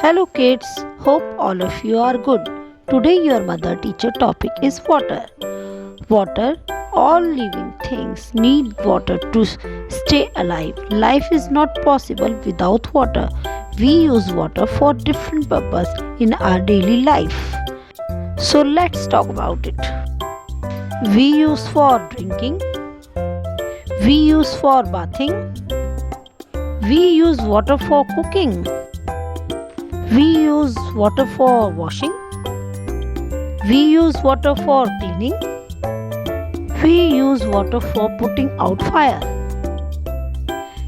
Hello kids, hope all of you are good. Today your mother teacher topic is water. Water, all living things need water to stay alive. Life is not possible without water. We use water for different purpose in our daily life. So let's talk about it. We use for drinking. We use for bathing. We use water for cooking. We use water for washing. We use water for cleaning. We use water for putting out fire.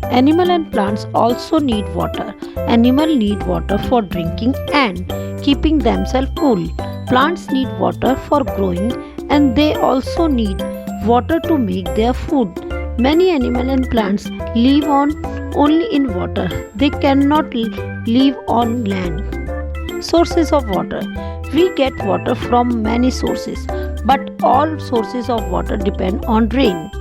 Animal and plants also need water. Animal need water for drinking and keeping themselves cool. Plants need water for growing and they also need water to make their food. Many animal and plants live on only in water. They cannot live on land. Sources of water. We get water from many sources, but all sources of water depend on rain.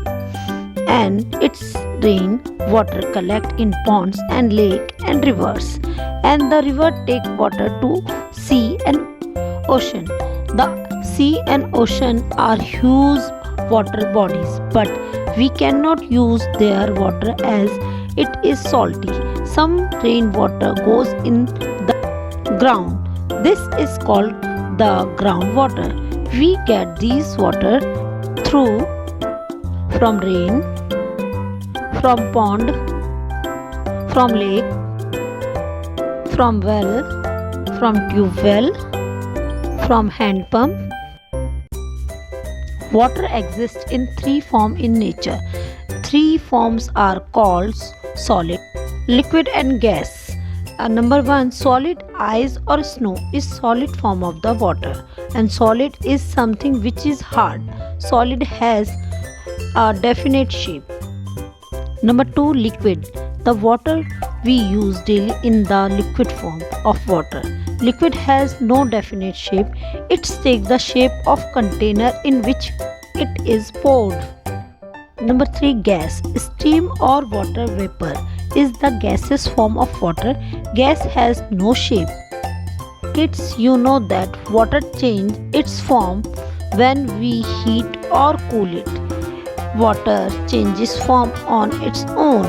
And it's rain water collect in ponds and lake and rivers. And the river take water to sea and ocean. The sea and ocean are huge water bodies, but we cannot use their water as it is salty. Some rainwater goes in the ground. This is called the groundwater. We get these water through from rain, from pond, from lake, from well, from tube well, from hand pump. Water exists in three forms in nature. Three forms are called solid, liquid and gas. Number 1, solid ice or snow is solid form of the water, and solid is something which is hard. Solid has a definite shape. Number 2, liquid. The water we use daily in the liquid form of water. Liquid has no definite shape. It takes the shape of container in which it is poured. Number 3, gas. Steam or water vapor is the gaseous form of water. Gas has no shape. Kids, you know that water changes its form when we heat or cool it. Water changes form on its own.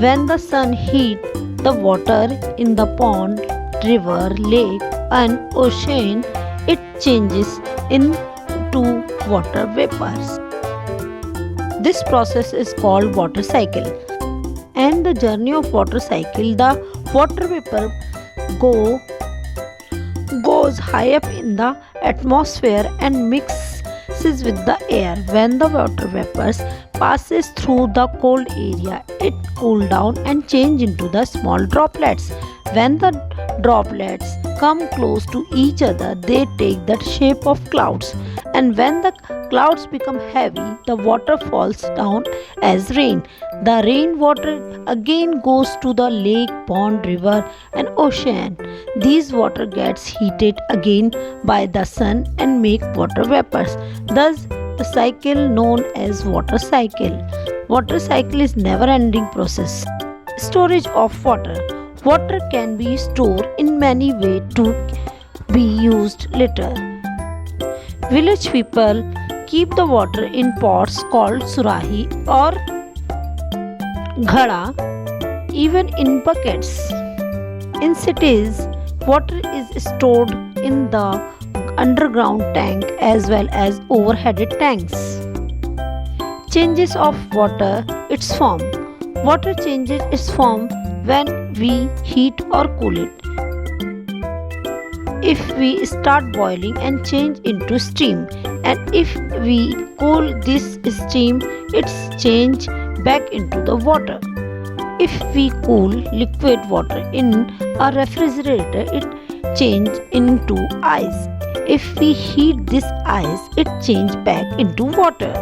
When the sun heats the water in the pond, river, lake and ocean, it changes into water vapors. This process is called water cycle. And the journey of water cycle, the water vapor goes high up in the atmosphere and mixes with the air. When the water vapors passes through the cold area, it cools down and change into the small droplets. When the droplets come close to each other, they take the shape of clouds. And when the clouds become heavy, the water falls down as rain. The rainwater again goes to the lake, pond, river and ocean. These water gets heated again by the sun and make water vapors. Thus, the cycle known as water cycle. Water cycle is never ending process. Storage of water. Water can be stored in many ways to be used later. Village people keep the water in pots called surahi or ghada, even in buckets. In cities, water is stored in the underground tank as well as overhead tanks. Changes of water, its form. Water changes its form when we heat or cool it. If we start boiling and change into steam, and if we cool this steam, it's change back into the water. If we cool liquid water in a refrigerator, it change into ice. If we heat this ice, it change back into water.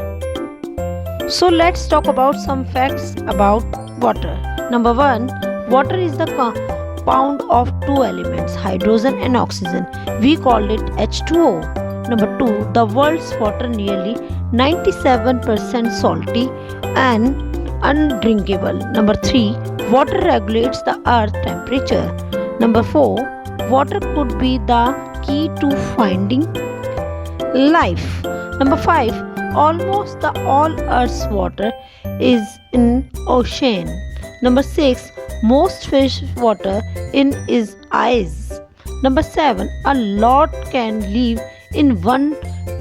So let's talk about some facts about water. Number 1, water is the compound of two elements, hydrogen and oxygen. We call it H2O. Number 2, the world's water nearly 97% salty and undrinkable. Number 3, water regulates the earth temperature. Number 4, Water could be the key to finding life. Number 5. Almost the all Earth's water is in ocean. Number 6. Most fish water in is ice. Number 7. A lot can live in one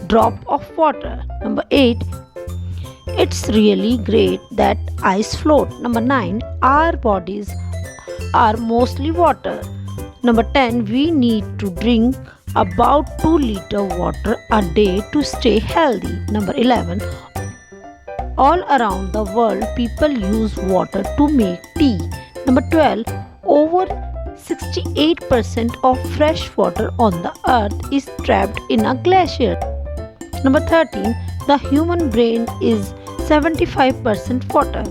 drop of water. Number 8. It's really great that ice float. Number 9. Our bodies are mostly water. Number 10. We need to drink about 2 liters water a day to stay healthy. Number 11. All around the world people use water to make tea. Number 12. Over 68% of fresh water on the earth is trapped in a glacier. Number 13. The human brain is 75% water.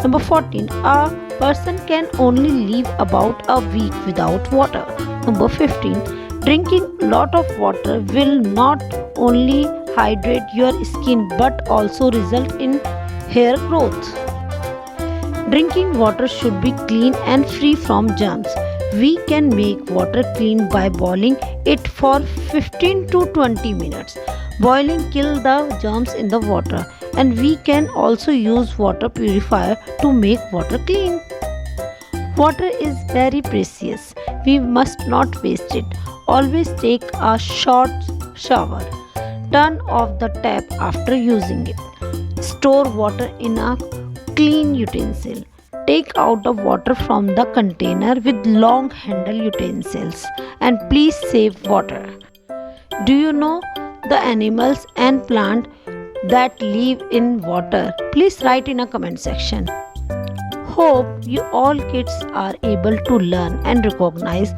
Number 14. A person can only live about a week without water. Number 15. Drinking a lot of water will not only hydrate your skin but also result in hair growth. Drinking water should be clean and free from germs. We can make water clean by boiling it for 15 to 20 minutes. Boiling kills the germs in the water, and we can also use water purifier to make water clean. Water is very precious. We must not waste it. Always take a short shower. Turn off the tap after using it. Store water in a clean utensil. Take out the water from the container with long handle utensils, and please save water. Do you know the animals and plants that live in water? Please write in a comment section. Hope you all kids are able to learn and recognize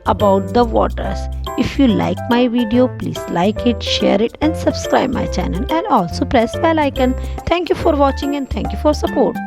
about the waters. If you like my video, please like it, share it and subscribe my channel, and also press bell icon. Thank you for watching and thank you for support.